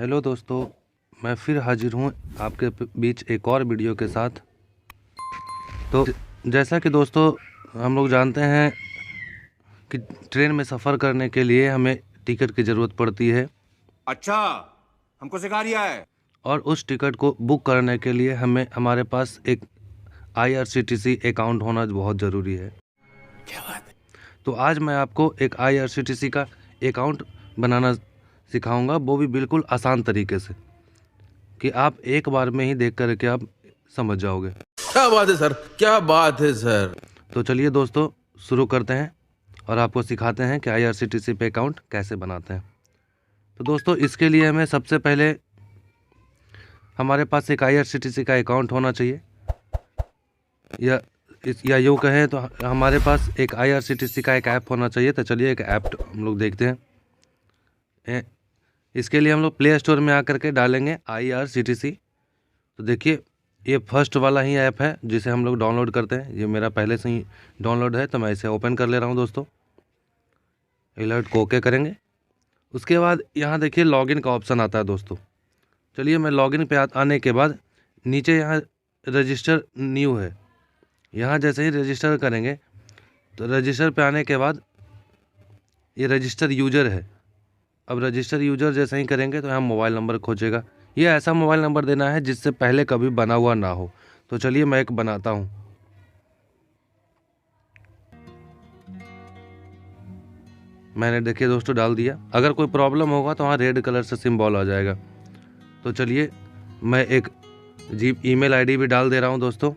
Hello दोस्तों, मैं फिर हाजिर हूँ आपके बीच एक और वीडियो के साथ। तो जैसा कि दोस्तों हम लोग जानते हैं कि ट्रेन में सफ़र करने के लिए हमें टिकट की ज़रूरत पड़ती है अच्छा, हमको सिखा रिया है। और उस टिकट को बुक करने के लिए हमें हमारे पास एक IRCTC अकाउंट होना बहुत ज़रूरी है। क्या बात है? तो आज मैं आपको एक IRCTC का अकाउंट बनाना सिखाऊंगा, वो भी बिल्कुल आसान तरीके से कि आप एक बार में ही देख कर के आप समझ जाओगे। क्या बात है सर, क्या बात है सर। तो चलिए दोस्तों शुरू करते हैं और आपको सिखाते हैं कि IRCTC पे अकाउंट कैसे बनाते हैं। तो दोस्तों इसके लिए हमें सबसे पहले हमारे पास एक IRCTC का अकाउंट होना चाहिए, या यूँ कहें तो हमारे पास एक IRCTC का एक ऐप होना चाहिए। तो चलिए एक ऐप हम लोग देखते हैं। इसके लिए हम लोग प्ले स्टोर में आकर के डालेंगे IRCTC। तो देखिए ये फर्स्ट वाला ही ऐप है जिसे हम लोग डाउनलोड करते हैं। ये मेरा पहले से ही डाउनलोड है तो मैं इसे ओपन कर ले रहा हूँ दोस्तों। अलर्ट को ओके करेंगे। उसके बाद यहाँ देखिए लॉगिन का ऑप्शन आता है दोस्तों। चलिए मैं लॉगिन पे आने के बाद नीचे यहाँ रजिस्टर न्यू है, यहाँ जैसे ही रजिस्टर करेंगे तो रजिस्टर पे आने के बाद ये रजिस्टर यूज़र है। अब रजिस्टर यूज़र जैसे ही करेंगे तो यहाँ मोबाइल नंबर खोजेगा। ये ऐसा मोबाइल नंबर देना है जिससे पहले कभी बना हुआ ना हो। तो चलिए मैं एक बनाता हूँ। मैंने देखिए दोस्तों डाल दिया। अगर कोई प्रॉब्लम होगा तो वहाँ रेड कलर से सिंबल आ जाएगा। तो चलिए मैं एक ईमेल आईडी भी डाल दे रहा हूँ दोस्तों।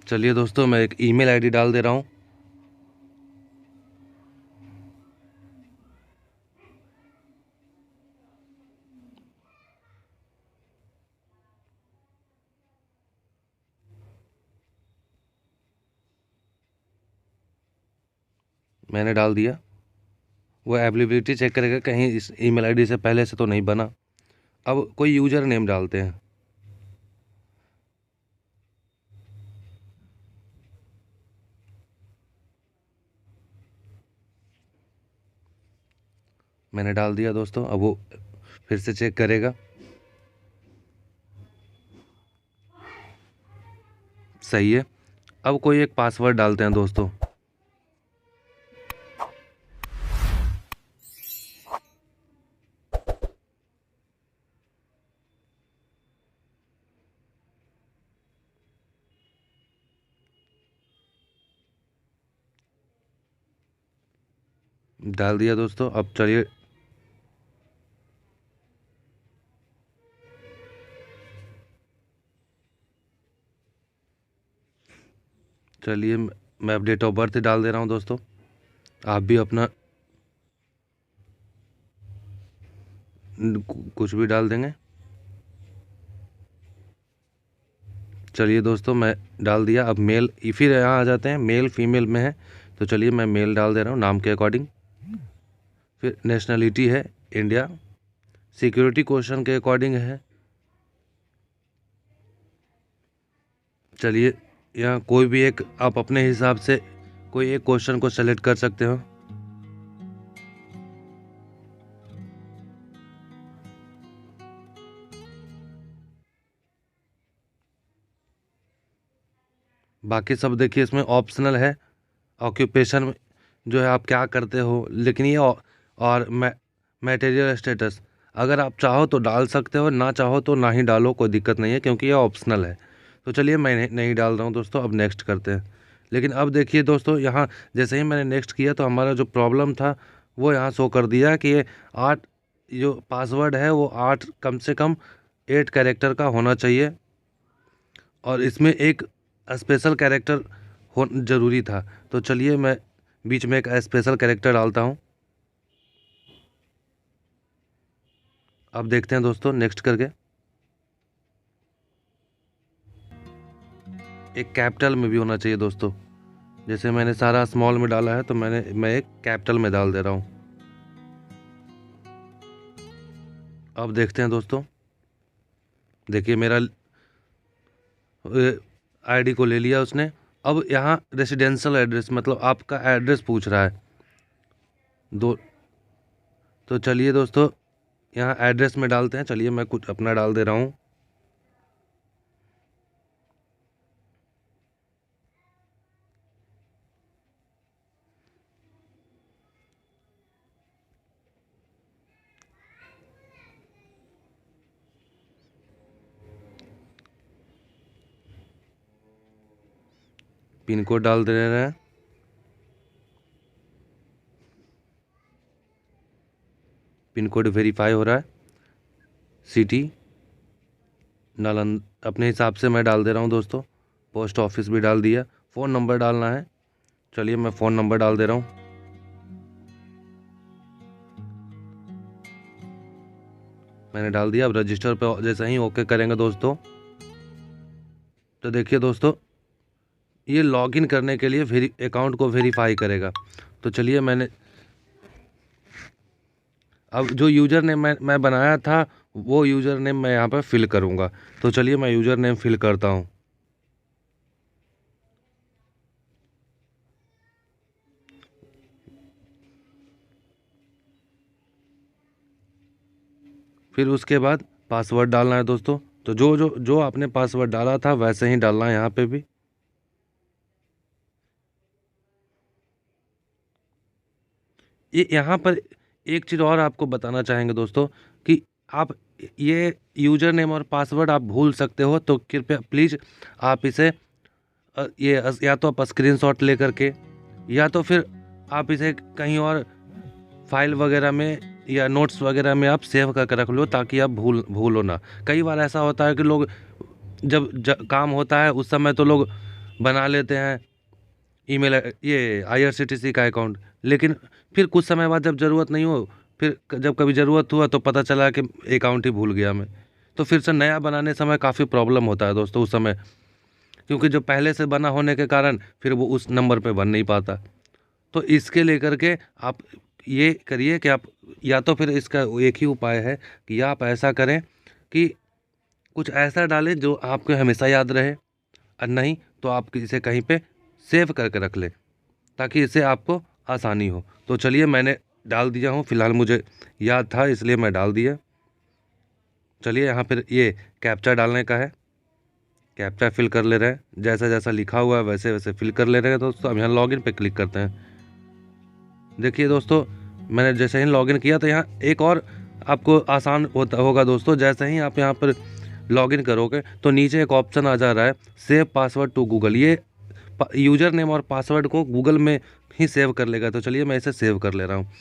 चलिए दोस्तों मैं एक ईमेल आईडी डाल दे रहा हूँ। मैंने डाल दिया। वो अवेलेबिलिटी चेक करेगा कहीं इस ईमेल आईडी से पहले से तो नहीं बना। अब कोई यूज़र नेम डालते हैं। मैंने डाल दिया दोस्तों। अब वो फिर से चेक करेगा। सही है। अब कोई एक पासवर्ड डालते हैं दोस्तों। डाल दिया दोस्तों। अब चलिए मैं अब डेट ऑफ बर्थ डाल दे रहा हूँ दोस्तों। आप भी अपना कुछ भी डाल देंगे। चलिए दोस्तों मैं डाल दिया। अब मेल, फिर यहाँ आ जाते हैं मेल फीमेल में है। तो चलिए मैं मेल डाल दे रहा हूँ नाम के अकॉर्डिंग। फिर नेशनलिटी है इंडिया। सिक्योरिटी क्वेश्चन के अकॉर्डिंग है। चलिए यहाँ कोई भी एक आप अपने हिसाब से कोई एक क्वेश्चन को सेलेक्ट कर सकते हो। बाकी सब देखिए इसमें ऑप्शनल है। ऑक्यूपेशन जो है आप क्या करते हो, लेकिन ये और मटेरियल स्टेटस अगर आप चाहो तो डाल सकते हो, ना चाहो तो ना ही डालो, कोई दिक्कत नहीं है क्योंकि ये ऑप्शनल है। तो चलिए मैं नहीं डाल रहा हूँ दोस्तों। अब नेक्स्ट करते हैं। लेकिन अब देखिए दोस्तों यहाँ जैसे ही मैंने नेक्स्ट किया तो हमारा जो प्रॉब्लम था वो यहाँ शो कर दिया कि ये 8 जो पासवर्ड है वो 8 कम से कम 8 कैरेक्टर का होना चाहिए और इसमें एक स्पेशल कैरेक्टर हो ज़रूरी था। तो चलिए मैं बीच में एक स्पेशल कैरेक्टर डालता हूँ। अब देखते हैं दोस्तों नेक्स्ट करके। एक कैपिटल में भी होना चाहिए दोस्तों। जैसे मैंने सारा स्मॉल में डाला है तो मैं एक कैपिटल में डाल दे रहा हूँ। अब देखते हैं दोस्तों। देखिए मेरा आईडी को ले लिया उसने। अब यहाँ रेसिडेंशियल एड्रेस मतलब आपका एड्रेस पूछ रहा है। तो चलिए दोस्तों यहाँ एड्रेस में डालते हैं। चलिए मैं कुछ अपना डाल दे रहा हूँ। पिन कोड डाल दे रहे हैं। पिन कोड वेरीफाई हो रहा है। सिटी नालंदा अपने हिसाब से मैं डाल दे रहा हूँ दोस्तों। पोस्ट ऑफिस भी डाल दिया। फ़ोन नंबर डालना है। चलिए मैं फ़ोन नंबर डाल दे रहा हूँ। मैंने डाल दिया। अब रजिस्टर पे जैसे ही ओके करेंगे दोस्तों, तो देखिए दोस्तों ये लॉगिन करने के लिए अकाउंट को वेरीफाई करेगा। तो चलिए मैंने अब जो यूज़र नेम मैं बनाया था वो यूज़र नेम मैं यहाँ पर फिल करूँगा। तो चलिए मैं यूज़र नेम फिल करता हूँ। फिर उसके बाद पासवर्ड डालना है दोस्तों। तो जो जो जो आपने पासवर्ड डाला था वैसे ही डालना है यहाँ पे भी। ये यहाँ पर एक चीज़ और आपको बताना चाहेंगे दोस्तों कि आप ये यूज़र नेम और पासवर्ड आप भूल सकते हो, तो कृपया प्लीज़ आप इसे या तो आप स्क्रीनशॉट ले करके या तो फिर आप इसे कहीं और फाइल वगैरह में या नोट्स वगैरह में आप सेव करके रख लो, ताकि आप भूलो ना। कई बार ऐसा होता है कि लोग जब काम होता है उस समय तो लोग बना लेते हैं ईमेल ये आईआरसीटीसी का अकाउंट, लेकिन फिर कुछ समय बाद जब ज़रूरत नहीं हो, फिर जब कभी ज़रूरत हुआ तो पता चला कि अकाउंट ही भूल गया मैं। तो फिर से नया बनाने समय काफ़ी प्रॉब्लम होता है दोस्तों उस समय, क्योंकि जो पहले से बना होने के कारण फिर वो उस नंबर पे बन नहीं पाता। तो इसके लेकर के आप ये करिए कि आप या तो फिर इसका एक ही उपाय है कि आप ऐसा करें कि कुछ ऐसा डालें जो आपको हमेशा याद रहे, और नहीं तो आप इसे कहीं पे सेव करके रख लें, ताकि इससे आपको आसानी हो। तो चलिए मैंने डाल दिया हूँ, फ़िलहाल मुझे याद था इसलिए मैं डाल दिया। चलिए यहाँ पर ये कैप्चा डालने का है। कैप्चा फिल कर ले रहे हैं, जैसा जैसा लिखा हुआ है वैसे वैसे फिल कर ले रहे हैं दोस्तों। अब यहाँ लॉगिन पे क्लिक करते हैं। देखिए दोस्तों मैंने जैसे ही लॉगिन किया तो यहाँ एक और आपको आसान होता होगा दोस्तों। जैसे ही आप यहाँ पर लॉगिन करोगे तो नीचे एक ऑप्शन आ जा रहा है सेव पासवर्ड टू गूगल। ये यूज़र नेम और पासवर्ड को गूगल में ही सेव कर लेगा। तो चलिए मैं इसे सेव कर ले रहा हूँ।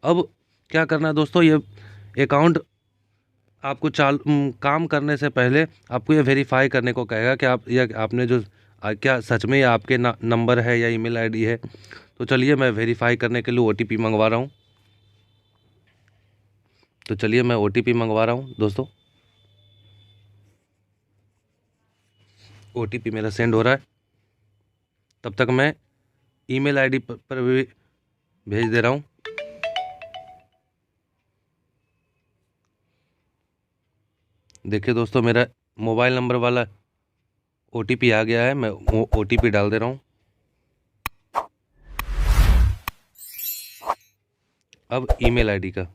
अब क्या करना है दोस्तों, ये अकाउंट आपको काम करने से पहले आपको ये वेरीफाई करने को कहेगा कि आप या आपने जो क्या सच में ये आपके नंबर है या ईमेल आईडी है। तो चलिए मैं वेरीफाई करने के लिए ओटीपी मंगवा रहा हूँ। तो चलिए मैं ओटीपी मंगवा रहा हूँ दोस्तों। ओटीपी मेरा सेंड हो रहा है, तब तक मैं ईमेल आईडी पर भी भेज दे रहा हूँ। देखिए दोस्तों मेरा मोबाइल नंबर वाला ओटीपी आ गया है। मैं ओटीपी डाल दे रहा हूँ। अब ईमेल आईडी का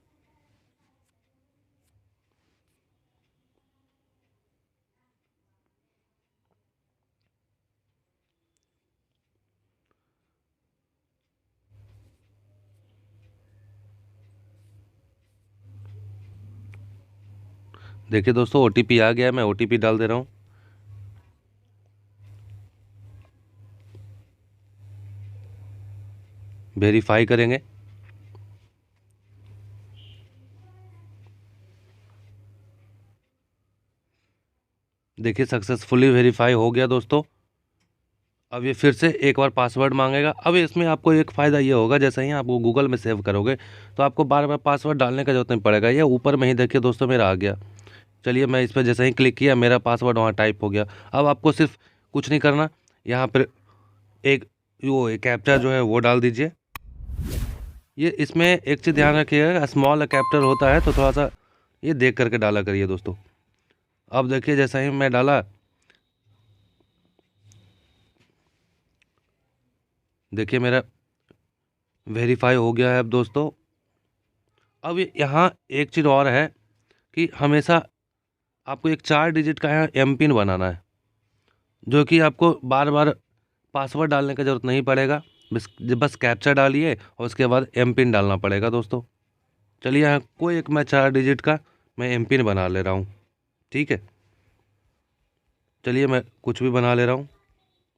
देखिए दोस्तों ओटीपी आ गया है, मैं ओटीपी डाल दे रहा हूँ। वेरीफाई करेंगे। देखिए सक्सेसफुली वेरीफाई हो गया दोस्तों। अब ये फिर से एक बार पासवर्ड मांगेगा। अब इसमें आपको एक फ़ायदा ये होगा, जैसे ही आप वो गूगल में सेव करोगे तो आपको बार बार पासवर्ड डालने का जरूरत नहीं पड़ेगा। ये ऊपर में ही देखिए दोस्तों मेरा आ गया। चलिए मैं इस पर जैसे ही क्लिक किया मेरा पासवर्ड वहाँ टाइप हो गया। अब आपको सिर्फ कुछ नहीं करना, यहाँ पर एक वो कैप्चा जो है वो डाल दीजिए। ये इसमें एक चीज़ ध्यान रखिएगा, स्मॉल कैप्चर होता है तो थोड़ा सा ये देख करके डाला करिए दोस्तों। अब देखिए जैसा ही मैं डाला, देखिए मेरा वेरीफाई हो गया है अब दोस्तों। अब यहाँ एक चीज़ और है कि हमेशा आपको एक 4 डिजिट का यहाँ एम पिन बनाना है, जो कि आपको बार बार पासवर्ड डालने की ज़रूरत नहीं पड़ेगा। बस कैप्चा डालिए और उसके बाद एम पिन डालना पड़ेगा दोस्तों। चलिए यहाँ कोई एक मैं 4 डिजिट का मैं एम पिन बना ले रहा हूँ, ठीक है। चलिए मैं कुछ भी बना ले रहा हूँ,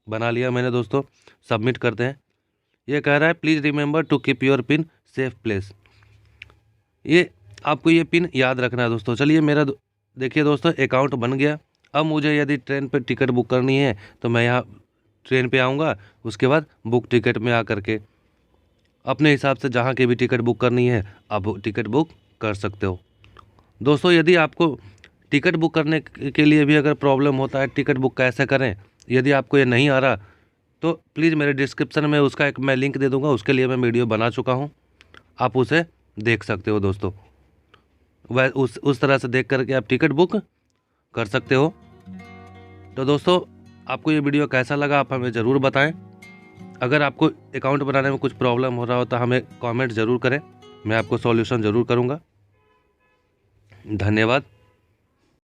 बना लिया मैंने दोस्तों। सबमिट करते हैं। ये कह रहा है please remember to keep your PIN safe place. ये आपको ये पिन याद रखना है दोस्तों। चलिए मेरा देखिए दोस्तों अकाउंट बन गया। अब मुझे यदि ट्रेन पे टिकट बुक करनी है तो मैं यहाँ ट्रेन पे आऊँगा, उसके बाद बुक टिकट में आकर के अपने हिसाब से जहाँ की भी टिकट बुक करनी है आप टिकट बुक कर सकते हो दोस्तों। यदि आपको टिकट बुक करने के लिए भी अगर प्रॉब्लम होता है टिकट बुक कैसे करें, यदि आपको ये नहीं आ रहा तो प्लीज़ मेरे डिस्क्रिप्शन में उसका एक मैं लिंक दे दूँगा, उसके लिए मैं वीडियो बना चुका हूँ, आप उसे देख सकते हो दोस्तों। वह उस तरह से देख करके आप टिकट बुक कर सकते हो। तो दोस्तों आपको ये वीडियो कैसा लगा आप हमें ज़रूर बताएं। अगर आपको अकाउंट बनाने में कुछ प्रॉब्लम हो रहा हो तो हमें कमेंट ज़रूर करें, मैं आपको सॉल्यूशन ज़रूर करूँगा। धन्यवाद।